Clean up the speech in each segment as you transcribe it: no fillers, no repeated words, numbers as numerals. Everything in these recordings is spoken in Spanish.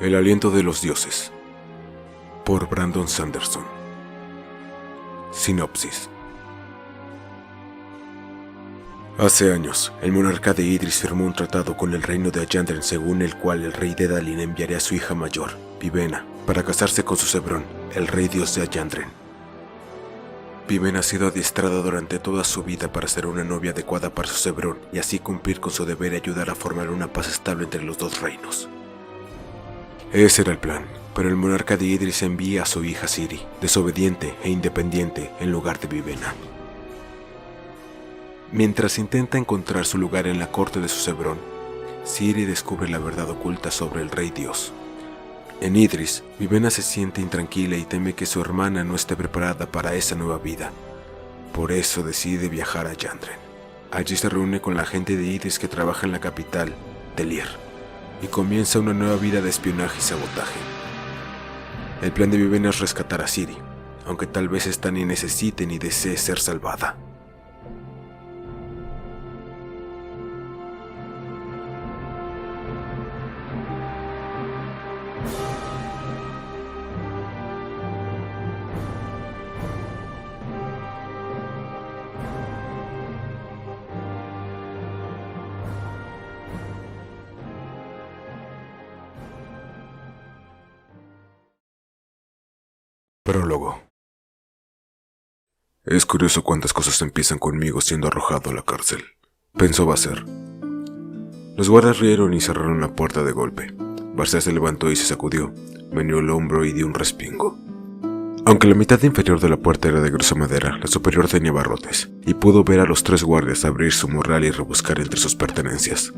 El aliento de los dioses, por Brandon Sanderson. Sinopsis. Hace años, el monarca de Idris firmó un tratado con el reino de Ayandren según el cual el rey de Dalin enviaría a su hija mayor, Vivena, para casarse con Susebron, el rey dios de Ayandren. Vivena ha sido adiestrada durante toda su vida para ser una novia adecuada para Susebron y así cumplir con su deber y ayudar a formar una paz estable entre los dos reinos. Ese era el plan, pero el monarca de Idris envía a su hija Ciri, desobediente e independiente, en lugar de Vivena. Mientras intenta encontrar su lugar en la corte de Susebron, Ciri descubre la verdad oculta sobre el rey dios. En Idris, Vivena se siente intranquila y teme que su hermana no esté preparada para esa nueva vida. Por eso decide viajar a Ayandren. Allí se reúne con la gente de Idris que trabaja en la capital, Telir, y comienza una nueva vida de espionaje y sabotaje. El plan de Vivena es rescatar a Ciri, aunque tal vez ésta ni necesite ni desee ser salvada. Prólogo. Es curioso cuántas cosas empiezan conmigo siendo arrojado a la cárcel, pensó Basser. Los guardas rieron y cerraron la puerta de golpe. Basser se levantó y se sacudió, meneó el hombro y dio un respingo. Aunque la mitad inferior de la puerta era de gruesa madera, la superior tenía barrotes, y pudo ver a los 3 guardias abrir su morral y rebuscar entre sus pertenencias.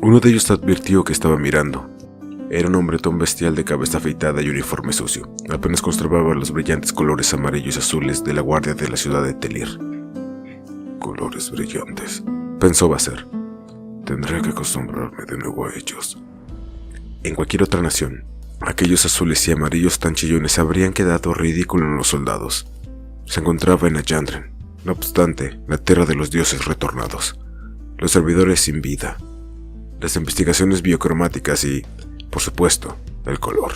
Uno de ellos advirtió que estaba mirando. Era un hombretón bestial de cabeza afeitada y uniforme sucio. Apenas conservaba los brillantes colores amarillos y azules de la guardia de la ciudad de Telir. Colores brillantes, pensó Basser. Tendré que acostumbrarme de nuevo a ellos. En cualquier otra nación, aquellos azules y amarillos tan chillones habrían quedado ridículos en los soldados. Se encontraba en Ayandren, no obstante, la tierra de los dioses retornados, los servidores sin vida, las investigaciones biocromáticas y, por supuesto, el color.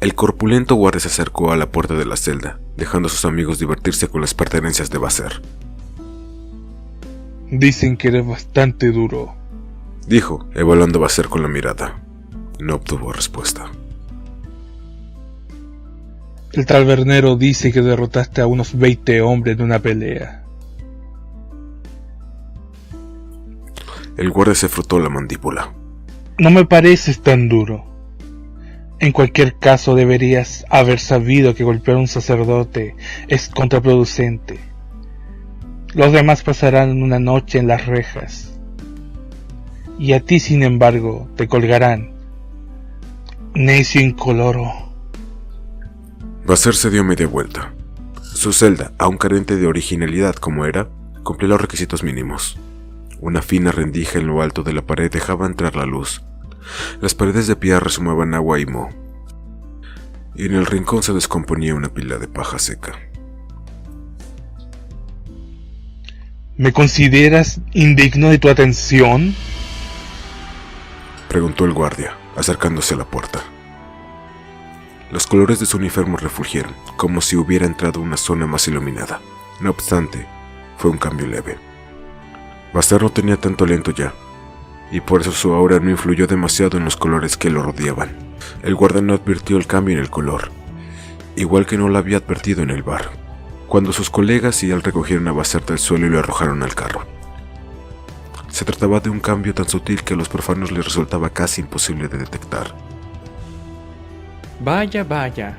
El corpulento guardia se acercó a la puerta de la celda, dejando a sus amigos divertirse con las pertenencias de Basser. Dicen que eres bastante duro, dijo, evaluando a Basser con la mirada. No obtuvo respuesta. El tabernero dice que derrotaste a unos 20 hombres en una pelea. El guardia se frotó la mandíbula. No me pareces tan duro. En cualquier caso deberías haber sabido que golpear a un sacerdote es contraproducente. Los demás pasarán una noche en las rejas. Y a ti, sin embargo, te colgarán. Necio incoloro. Basser se dio media vuelta. Su celda, aun carente de originalidad como era, cumplía los requisitos mínimos. Una fina rendija en lo alto de la pared dejaba entrar la luz. Las paredes de piedra resumaban agua y moho, y en el rincón se descomponía una pila de paja seca. ¿Me consideras indigno de tu atención?, preguntó el guardia, acercándose a la puerta. Los colores de su uniforme refulgieron, como si hubiera entrado a una zona más iluminada. No obstante, fue un cambio leve. Basser no tenía tanto aliento ya, y por eso su aura no influyó demasiado en los colores que lo rodeaban. El guardia no advirtió el cambio en el color, igual que no lo había advertido en el bar, cuando sus colegas y él recogieron a Basser del suelo y lo arrojaron al carro. Se trataba de un cambio tan sutil que a los profanos les resultaba casi imposible de detectar. Vaya, vaya,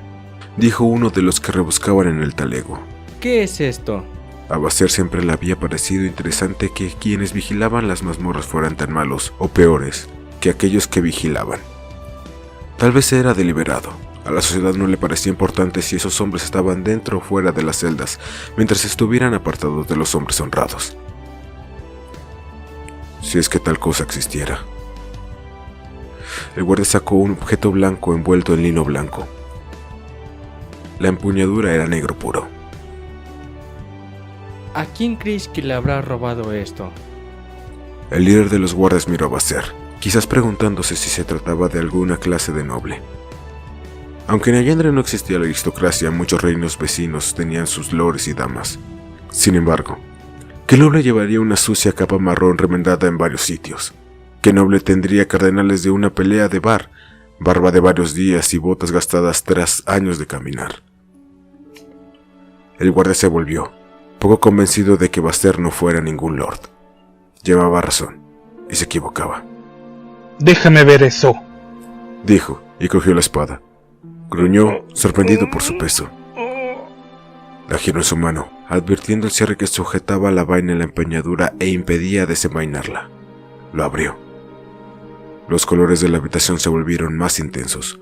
dijo uno de los que rebuscaban en el talego. ¿Qué es esto? A Basser siempre le había parecido interesante que quienes vigilaban las mazmorras fueran tan malos o peores que aquellos que vigilaban. Tal vez era deliberado. A la sociedad no le parecía importante si esos hombres estaban dentro o fuera de las celdas, mientras estuvieran apartados de los hombres honrados. Si es que tal cosa existiera. El guardia sacó un objeto blanco envuelto en lino blanco. La empuñadura era negro puro. ¿A quién crees que le habrá robado esto? El líder de los guardias miró a Basser, quizás preguntándose si se trataba de alguna clase de noble. Aunque en Allende no existía la aristocracia, muchos reinos vecinos tenían sus lores y damas. Sin embargo, ¿qué noble llevaría una sucia capa marrón remendada en varios sitios? ¿Qué noble tendría cardenales de una pelea de bar, barba de varios días y botas gastadas tras años de caminar? El guardia se volvió, poco convencido de que Basser no fuera ningún lord. Llevaba razón, y se equivocaba. «Déjame ver eso», dijo, y cogió la espada. Gruñó, sorprendido por su peso. La giró en su mano, advirtiendo el cierre que sujetaba la vaina en la empuñadura e impedía desenvainarla. Lo abrió. Los colores de la habitación se volvieron más intensos,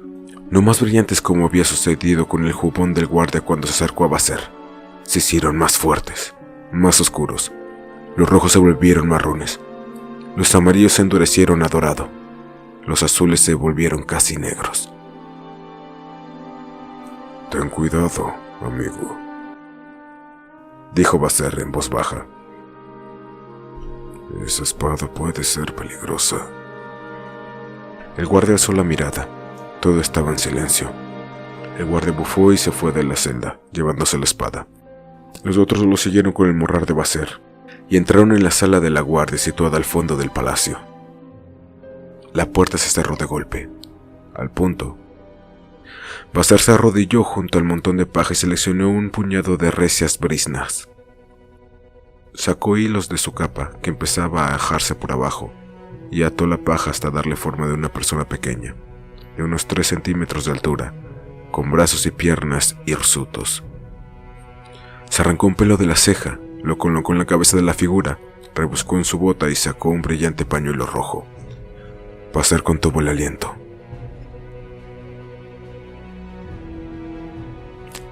no más brillantes como había sucedido con el jubón del guardia cuando se acercó a Basser. Se hicieron más fuertes, más oscuros. Los rojos se volvieron marrones. Los amarillos se endurecieron a dorado. Los azules se volvieron casi negros. «Ten cuidado, amigo», dijo Basser en voz baja. «Esa espada puede ser peligrosa». El guardia alzó la mirada. Todo estaba en silencio. El guardia bufó y se fue de la celda, llevándose la espada. Los otros lo siguieron con el morral de Basser, y entraron en la sala de la guardia situada al fondo del palacio. La puerta se cerró de golpe. Al punto, Basser se arrodilló junto al montón de paja y seleccionó un puñado de recias briznas. Sacó hilos de su capa, que empezaba a ajarse por abajo, y ató la paja hasta darle forma de una persona pequeña, de unos 3 centímetros de altura, con brazos y piernas hirsutos. Se arrancó un pelo de la ceja, lo colocó en la cabeza de la figura, rebuscó en su bota y sacó un brillante pañuelo rojo. Basser contuvo el aliento.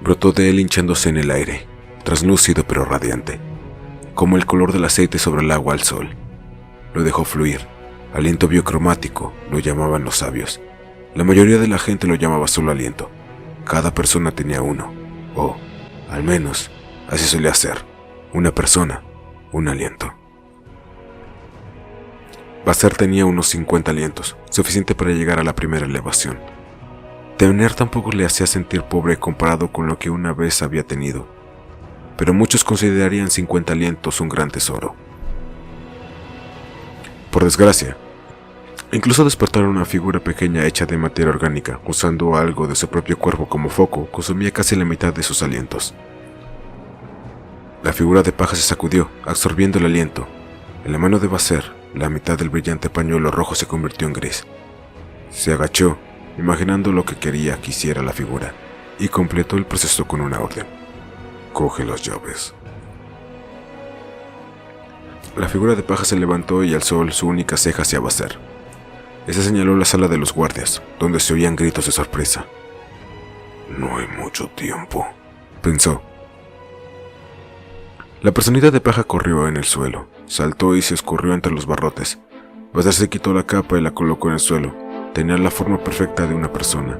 Brotó de él hinchándose en el aire, translúcido pero radiante, como el color del aceite sobre el agua al sol. Lo dejó fluir. Aliento biocromático, lo llamaban los sabios. La mayoría de la gente lo llamaba solo aliento. Cada persona tenía uno, o, al menos, así solía ser. Una persona, un aliento. Basser tenía unos 50 alientos, suficiente para llegar a la primera elevación. Tener tampoco le hacía sentir pobre comparado con lo que una vez había tenido, pero muchos considerarían 50 alientos un gran tesoro. Por desgracia, incluso despertar una figura pequeña hecha de materia orgánica, usando algo de su propio cuerpo como foco, consumía casi la mitad de sus alientos. La figura de paja se sacudió, absorbiendo el aliento. En la mano de Basser, la mitad del brillante pañuelo rojo se convirtió en gris. Se agachó, imaginando lo que quería que hiciera la figura, y completó el proceso con una orden. «Coge las llaves». La figura de paja se levantó y alzó su única ceja hacia Basser. Ese señaló la sala de los guardias, donde se oían gritos de sorpresa. «No hay mucho tiempo», pensó. La personita de paja corrió en el suelo, saltó y se escurrió entre los barrotes. Basser se quitó la capa y la colocó en el suelo. Tenía la forma perfecta de una persona,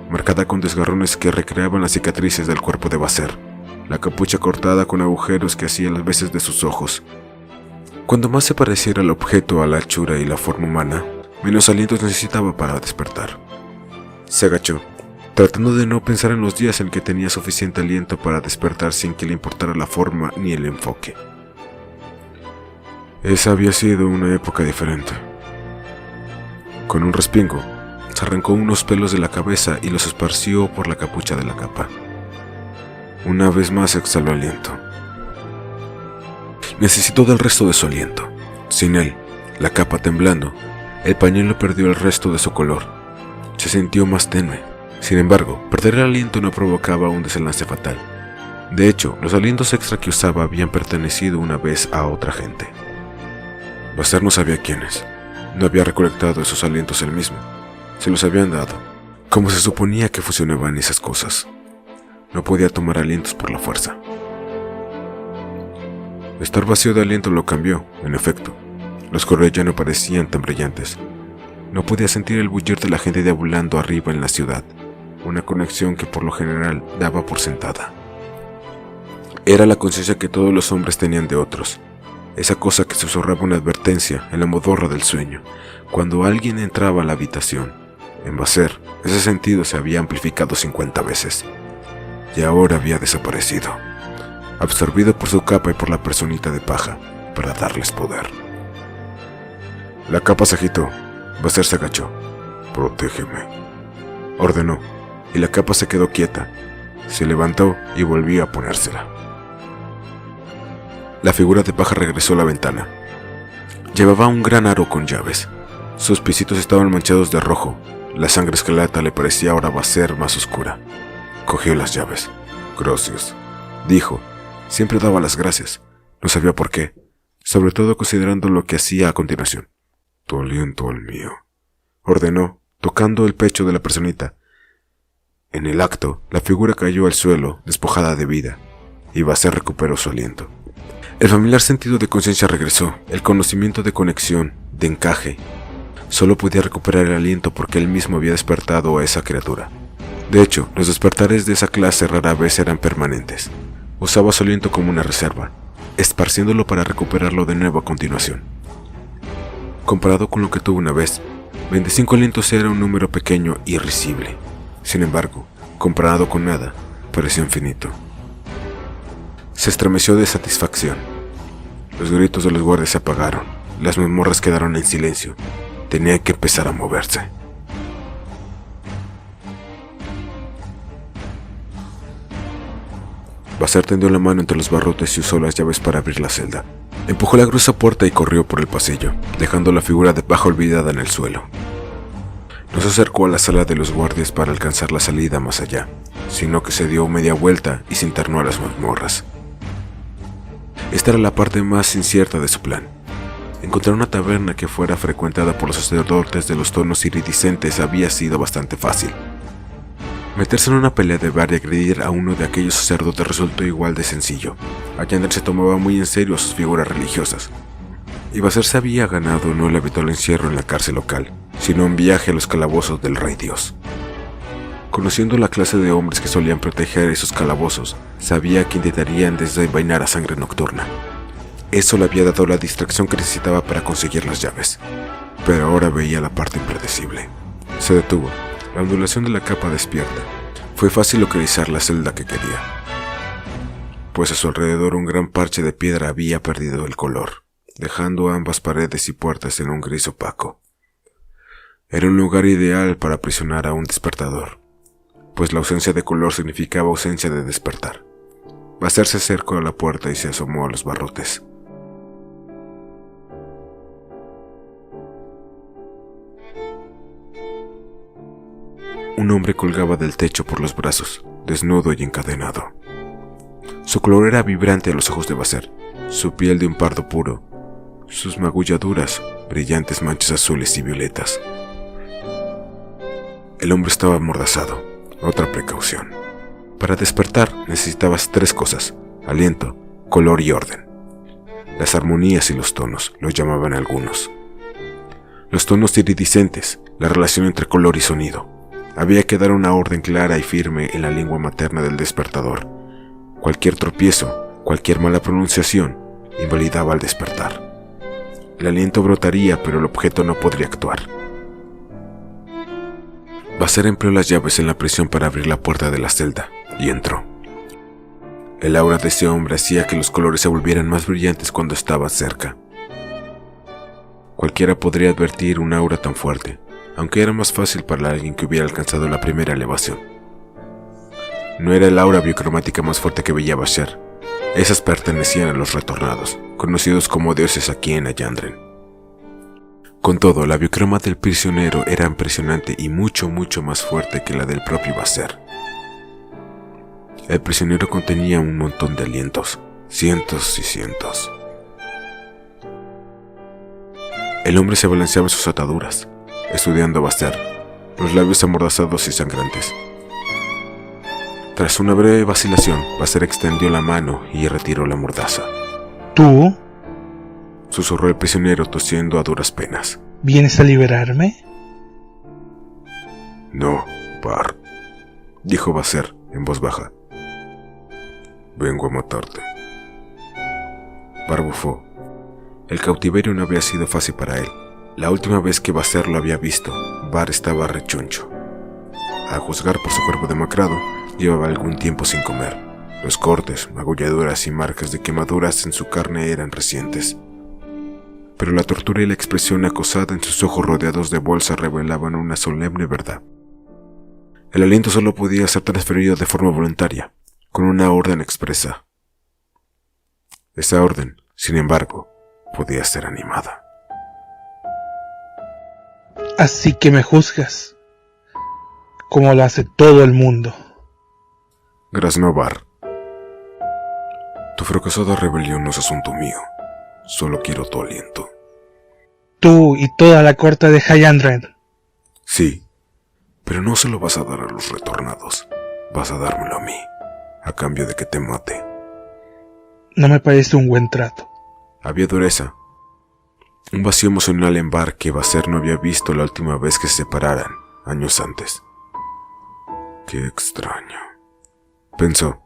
marcada con desgarrones que recreaban las cicatrices del cuerpo de Basser, la capucha cortada con agujeros que hacían las veces de sus ojos. Cuando más se pareciera el objeto a la hechura y la forma humana, menos alientos necesitaba para despertar. Se agachó, tratando de no pensar en los días en que tenía suficiente aliento para despertar sin que le importara la forma ni el enfoque. Esa había sido una época diferente. Con un respingo, se arrancó unos pelos de la cabeza y los esparció por la capucha de la capa. Una vez más exhaló aliento. Necesitó del resto de su aliento. Sin él, la capa temblando, el pañuelo perdió el resto de su color. Se sintió más tenue. Sin embargo, perder el aliento no provocaba un desenlace fatal. De hecho, los alientos extra que usaba habían pertenecido una vez a otra gente. Basser no sabía quiénes. No había recolectado esos alientos él mismo. Se los habían dado, como se suponía que funcionaban esas cosas. No podía tomar alientos por la fuerza. Estar vacío de aliento lo cambió, en efecto. Los colores ya no parecían tan brillantes. No podía sentir el bullir de la gente deambulando arriba en la ciudad, una conexión que por lo general daba por sentada. Era la conciencia que todos los hombres tenían de otros. esa cosa que susurraba una advertencia en la modorra del sueño, cuando alguien entraba a la habitación. En Basser, ese sentido se había amplificado 50 veces, y ahora había desaparecido, absorbido por su capa y por la personita de paja, para darles poder. La capa se agitó, Basser se agachó. «Protégeme», ordenó, y la capa se quedó quieta. Se levantó y volvió a ponérsela. La figura de paja regresó a la ventana. Llevaba un gran aro con llaves. Sus pisitos estaban manchados de rojo. La sangre escarlata le parecía ahora Basser más oscura. Cogió las llaves. «Gracias», dijo. Siempre daba las gracias. No sabía por qué, sobre todo considerando lo que hacía a continuación. «Tu aliento al mío», ordenó, tocando el pecho de la personita. En el acto, la figura cayó al suelo, despojada de vida, y Basser recuperó su aliento. El familiar sentido de conciencia regresó, el conocimiento de conexión, de encaje. Solo podía recuperar el aliento porque él mismo había despertado a esa criatura. De hecho, los despertares de esa clase rara vez eran permanentes. Usaba su aliento como una reserva, esparciéndolo para recuperarlo de nuevo a continuación. Comparado con lo que tuvo una vez, 25 alientos era un número pequeño y risible. Sin embargo, comparado con nada, parecía infinito. Se estremeció de satisfacción. Los gritos de los guardias se apagaron, las mazmorras quedaron en silencio. Tenía que empezar a moverse. Basser tendió la mano entre los barrotes y usó las llaves para abrir la celda. Empujó la gruesa puerta y corrió por el pasillo, dejando la figura de paja olvidada en el suelo. No se acercó a la sala de los guardias para alcanzar la salida más allá, sino que se dio media vuelta y se internó a las mazmorras. Esta era la parte más incierta de su plan. Encontrar una taberna que fuera frecuentada por los sacerdotes de los tonos iridiscentes había sido bastante fácil. Meterse en una pelea de bar y agredir a uno de aquellos sacerdotes resultó igual de sencillo. Ayander se tomaba muy en serio a sus figuras religiosas. Y Basser se había ganado no el habitual encierro en la cárcel local, sino un viaje a los calabozos del Rey Dios. Conociendo la clase de hombres que solían proteger esos calabozos, sabía que intentarían desenvainar a sangre nocturna. Eso le había dado la distracción que necesitaba para conseguir las llaves. Pero ahora veía la parte impredecible. Se detuvo. La ondulación de la capa despierta. Fue fácil localizar la celda que quería, pues a su alrededor un gran parche de piedra había perdido el color, dejando ambas paredes y puertas en un gris opaco. Era un lugar ideal para aprisionar a un despertador, pues la ausencia de color significaba ausencia de despertar. Basser se acercó a la puerta y se asomó a los barrotes. Un hombre colgaba del techo por los brazos, desnudo y encadenado. Su color era vibrante a los ojos de Basser, su piel de un pardo puro, sus magulladuras, brillantes manchas azules y violetas. El hombre estaba amordazado. Otra precaución. Para despertar necesitabas 3 cosas: aliento, color y orden. Las armonías y los tonos, los llamaban algunos. Los tonos iridiscentes, la relación entre color y sonido. Había que dar una orden clara y firme en la lengua materna del despertador. Cualquier tropiezo, cualquier mala pronunciación, invalidaba al despertar. El aliento brotaría, pero el objeto no podría actuar. Basser empleó las llaves en la prisión para abrir la puerta de la celda, y entró. El aura de ese hombre hacía que los colores se volvieran más brillantes cuando estaba cerca. Cualquiera podría advertir un aura tan fuerte, aunque era más fácil para alguien que hubiera alcanzado la primera elevación. No era el aura biocromática más fuerte que veía Basser. Esas pertenecían a los retornados, conocidos como dioses aquí en Ayandren. Con todo, la biocroma del prisionero era impresionante y mucho más fuerte que la del propio Basser. El prisionero contenía un montón de alientos, cientos y cientos. El hombre se balanceaba en sus ataduras, estudiando a Basser, los labios amordazados y sangrantes. Tras una breve vacilación, Basser extendió la mano y retiró la mordaza. ¿Tú? Susurró el prisionero tosiendo a duras penas. ¿Vienes a liberarme? No, Bar, dijo Basser en voz baja. Vengo a matarte. Bar bufó. El cautiverio no había sido fácil para él. La última vez que Basser lo había visto, Bar estaba rechoncho. A juzgar por su cuerpo demacrado, llevaba algún tiempo sin comer. Los cortes, magulladuras y marcas de quemaduras en su carne eran recientes. Pero la tortura y la expresión acosada en sus ojos rodeados de bolsa revelaban una solemne verdad. El aliento solo podía ser transferido de forma voluntaria, con una orden expresa. Esa orden, sin embargo, podía ser animada. Así que me juzgas, como lo hace todo el mundo. Graznó Bar. Tu fracasada rebelión no es asunto mío. Solo quiero tu aliento. Tú y toda la corte de Hyandred. Sí, pero no se lo vas a dar a los retornados. Vas a dármelo a mí, a cambio de que te mate. No me parece un buen trato. Había dureza. Un vacío emocional en Bar que Basser no había visto la última vez que se separaran, años antes. Qué extraño. Pensó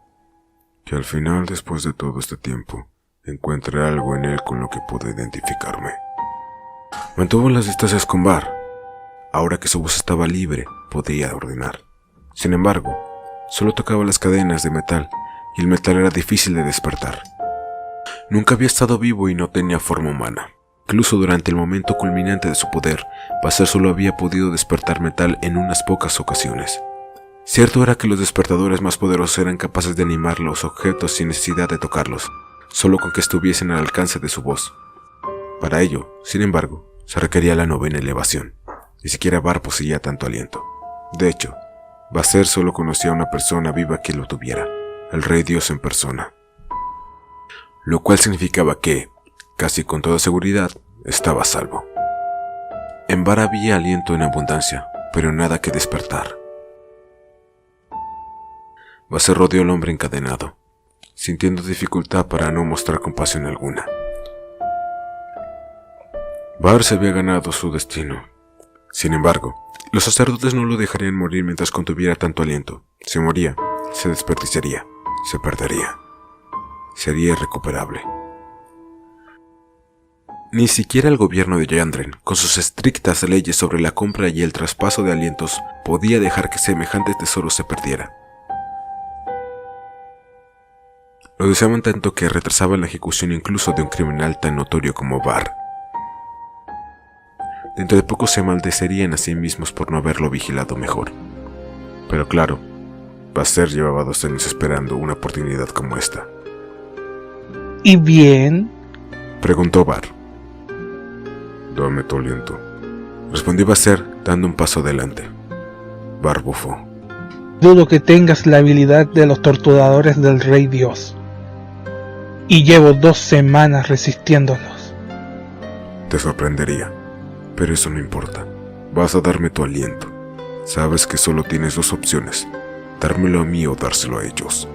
que al final, después de todo este tiempo, encuentre algo en él con lo que pueda identificarme. Mantuvo las distancias con Bar. Ahora que su voz estaba libre, podía ordenar. Sin embargo, solo tocaba las cadenas de metal, y el metal era difícil de despertar. Nunca había estado vivo y no tenía forma humana. Incluso durante el momento culminante de su poder, Basser solo había podido despertar metal en unas pocas ocasiones. Cierto era que los despertadores más poderosos eran capaces de animar los objetos sin necesidad de tocarlos, solo con que estuviesen al alcance de su voz. Para ello, sin embargo, se requería la 9ª elevación. Ni siquiera Bar poseía tanto aliento. De hecho, Basser solo conocía a una persona viva que lo tuviera, el Rey Dios en persona. Lo cual significaba que, casi con toda seguridad, estaba a salvo. En Bar había aliento en abundancia, pero nada que despertar. Basser rodeó al hombre encadenado, sintiendo dificultad para no mostrar compasión alguna. Bar se había ganado su destino. Sin embargo, los sacerdotes no lo dejarían morir mientras contuviera tanto aliento. Si moría, se desperdiciaría, se perdería. Sería irrecuperable. Ni siquiera el gobierno de Hyandred, con sus estrictas leyes sobre la compra y el traspaso de alientos, podía dejar que semejante tesoro se perdiera. Lo deseaban tanto que retrasaban la ejecución incluso de un criminal tan notorio como Bar. Dentro de poco se maldecerían a sí mismos por no haberlo vigilado mejor. Pero claro, Basser llevaba 2 años esperando una oportunidad como esta. ¿Y bien? Preguntó Bar. Dame tu aliento, respondió Basser dando un paso adelante. Bar bufó. Dudo que tengas la habilidad de los torturadores del Rey Dios. Y llevo 2 semanas resistiéndolos. Te sorprendería, pero eso no importa. Vas a darme tu aliento. Sabes que solo tienes 2 opciones: dármelo a mí o dárselo a ellos.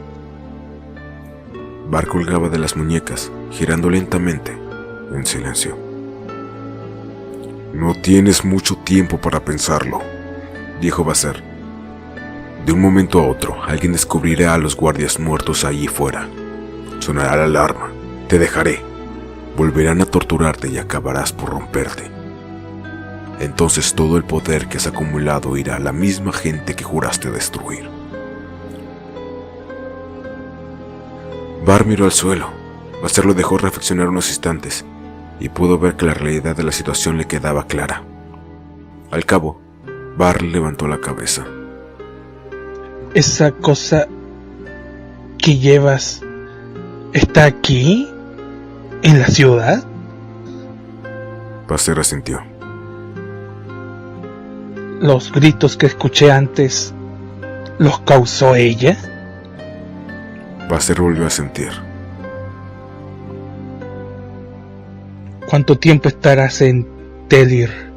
Bar colgaba de las muñecas, girando lentamente, en silencio. No tienes mucho tiempo para pensarlo, dijo Basser. De un momento a otro, alguien descubrirá a los guardias muertos allí fuera. Sonará la alarma. Te dejaré. Volverán a torturarte y acabarás por romperte. Entonces todo el poder que has acumulado irá a la misma gente que juraste destruir. Bar miró al suelo. Basser lo dejó reflexionar unos instantes y pudo ver que la realidad de la situación le quedaba clara. Al cabo, Bar levantó la cabeza. ¿Esa cosa que llevas está aquí? ¿En la ciudad? Basser asintió. ¿Los gritos que escuché antes los causó ella? Basser volvió a sentir. ¿Cuánto tiempo estarás en Telir?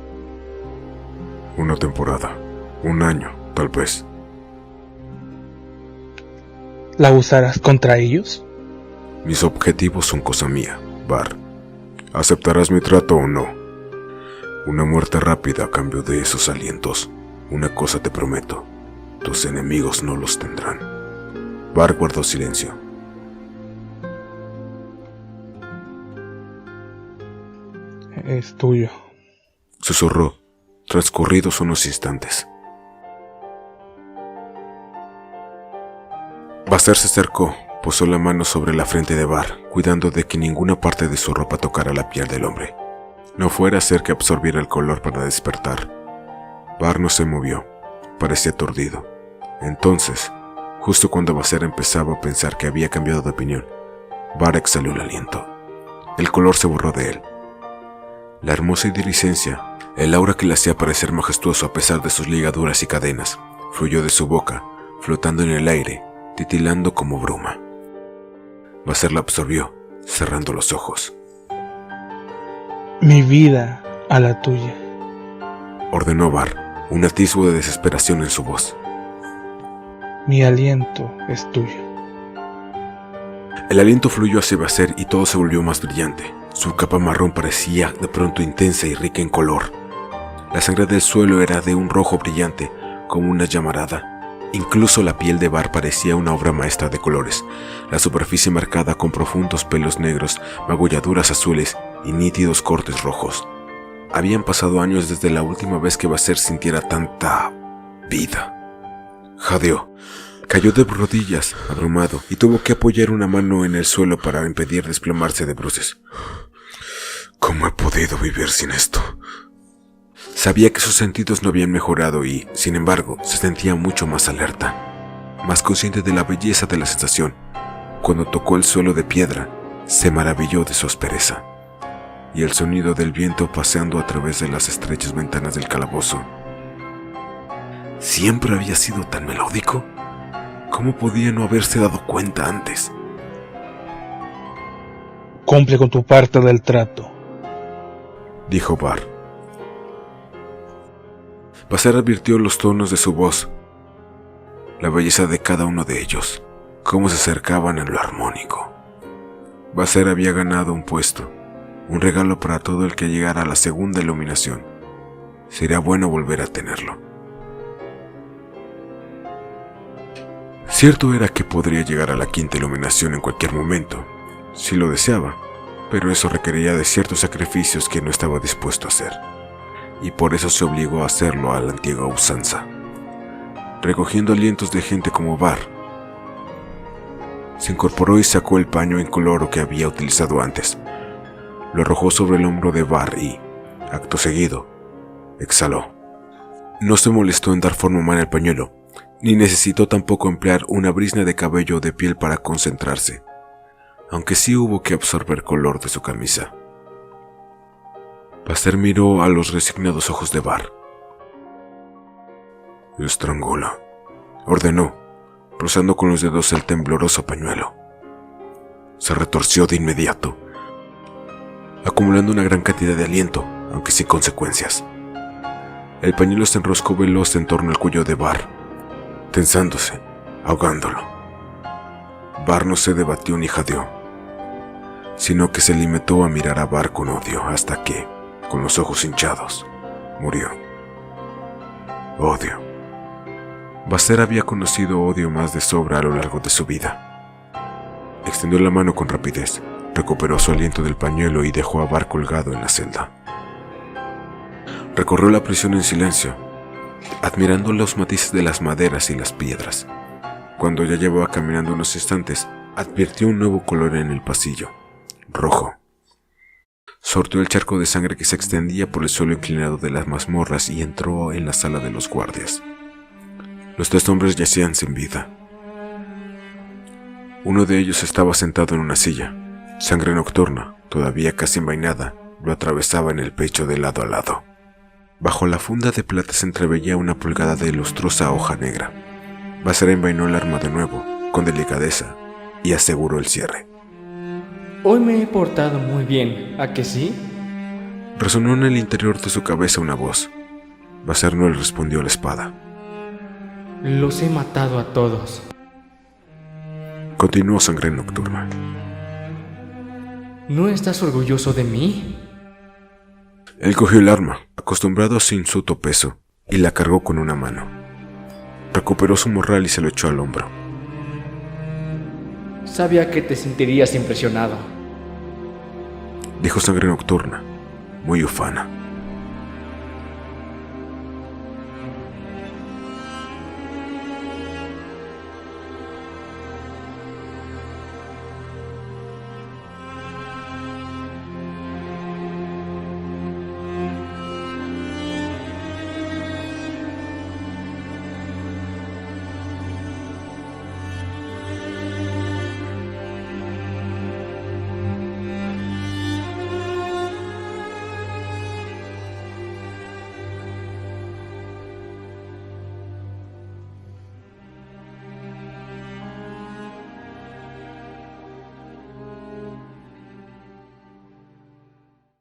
Una temporada. 1 año, tal vez. ¿La usarás contra ellos? Mis objetivos son cosa mía, Bar. ¿Aceptarás mi trato o no? Una muerte rápida a cambio de esos alientos. Una cosa te prometo: tus enemigos no los tendrán. Bar guardó silencio. es tuyo. Susurró, transcurridos unos instantes. Basser se acercó, posó la mano sobre la frente de Var, cuidando de que ninguna parte de su ropa tocara la piel del hombre. No fuera a ser que absorbiera el color para despertar. Var no se movió, parecía aturdido. Entonces, justo cuando Basser empezaba a pensar que había cambiado de opinión, Var exhaló el aliento. El color se borró de él. La hermosa iridicencia, el aura que le hacía parecer majestuoso a pesar de sus ligaduras y cadenas, fluyó de su boca, flotando en el aire, titilando como bruma. Basser la absorbió, cerrando los ojos. Mi vida a la tuya, Ordenó Var, un atisbo de desesperación en su voz. mi aliento es tuyo. El aliento fluyó hacia Basser y todo se volvió más brillante. Su capa marrón parecía de pronto intensa y rica en color. La sangre del suelo era de un rojo brillante, como una llamarada. Incluso la piel de Var parecía una obra maestra de colores, la superficie marcada con profundos pelos negros, magulladuras azules y nítidos cortes rojos. Habían pasado años desde la última vez que Basser sintiera tanta vida. Jadeó, cayó de rodillas, abrumado, y tuvo que apoyar una mano en el suelo para impedir desplomarse de bruces. ¿Cómo he podido vivir sin esto? Sabía que sus sentidos no habían mejorado y, sin embargo, se sentía mucho más alerta, más consciente de la belleza de la sensación. Cuando tocó el suelo de piedra, se maravilló de su aspereza, y el sonido del viento paseando a través de las estrechas ventanas del calabozo. ¿Siempre había sido tan melódico? ¿Cómo podía no haberse dado cuenta antes? Cumple con tu parte del trato, dijo Var. Basser advirtió los tonos de su voz, la belleza de cada uno de ellos, cómo se acercaban a lo armónico. Basser había ganado un puesto, un regalo para todo el que llegara a la segunda iluminación. Sería bueno volver a tenerlo. Cierto era que podría llegar a la quinta iluminación en cualquier momento, si lo deseaba, pero eso requería de ciertos sacrificios que no estaba dispuesto a hacer. Y por eso se obligó a hacerlo a la antigua usanza, recogiendo alientos de gente como Var. Se incorporó y sacó el paño incoloro que había utilizado antes. Lo arrojó sobre el hombro de Var y, acto seguido, exhaló. No se molestó en dar forma humana al pañuelo, ni necesitó tampoco emplear una brizna de cabello o de piel para concentrarse, aunque sí hubo que absorber color de su camisa. Basser miró a los resignados ojos de Var. «Estrangula», ordenó, rozando con los dedos el tembloroso pañuelo. Se retorció de inmediato, acumulando una gran cantidad de aliento, aunque sin consecuencias. El pañuelo se enroscó veloz en torno al cuello de Var, tensándose, ahogándolo. Var no se debatió ni jadeó, sino que se limitó a mirar a Var con odio hasta que, con los ojos hinchados, murió. Odio. Basser había conocido odio más de sobra a lo largo de su vida. Extendió la mano con rapidez, recuperó su aliento del pañuelo y dejó a Var colgado en la celda. Recorrió la prisión en silencio, admirando los matices de las maderas y las piedras. Cuando ya llevaba caminando unos instantes, advirtió un nuevo color en el pasillo, rojo. Sorteó el charco de sangre que se extendía por el suelo inclinado de las mazmorras y entró en la sala de los guardias. Los 3 hombres yacían sin vida. Uno de ellos estaba sentado en una silla. Sangre nocturna, todavía casi envainada, lo atravesaba en el pecho de lado a lado. Bajo la funda de plata se entreveía una pulgada de lustrosa hoja negra. Basser envainó el arma de nuevo, con delicadeza, y aseguró el cierre. Hoy me he portado muy bien, ¿a que sí? Resonó en el interior de su cabeza una voz. Basser no le respondió a la espada. Los he matado a todos. Continuó Sangre Nocturna. ¿No estás orgulloso de mí? Él cogió el arma, acostumbrado a su insuto peso, y la cargó con una mano. Recuperó su morral y se lo echó al hombro. Sabía que te sentirías impresionado, dijo Sangre Nocturna, muy ufana.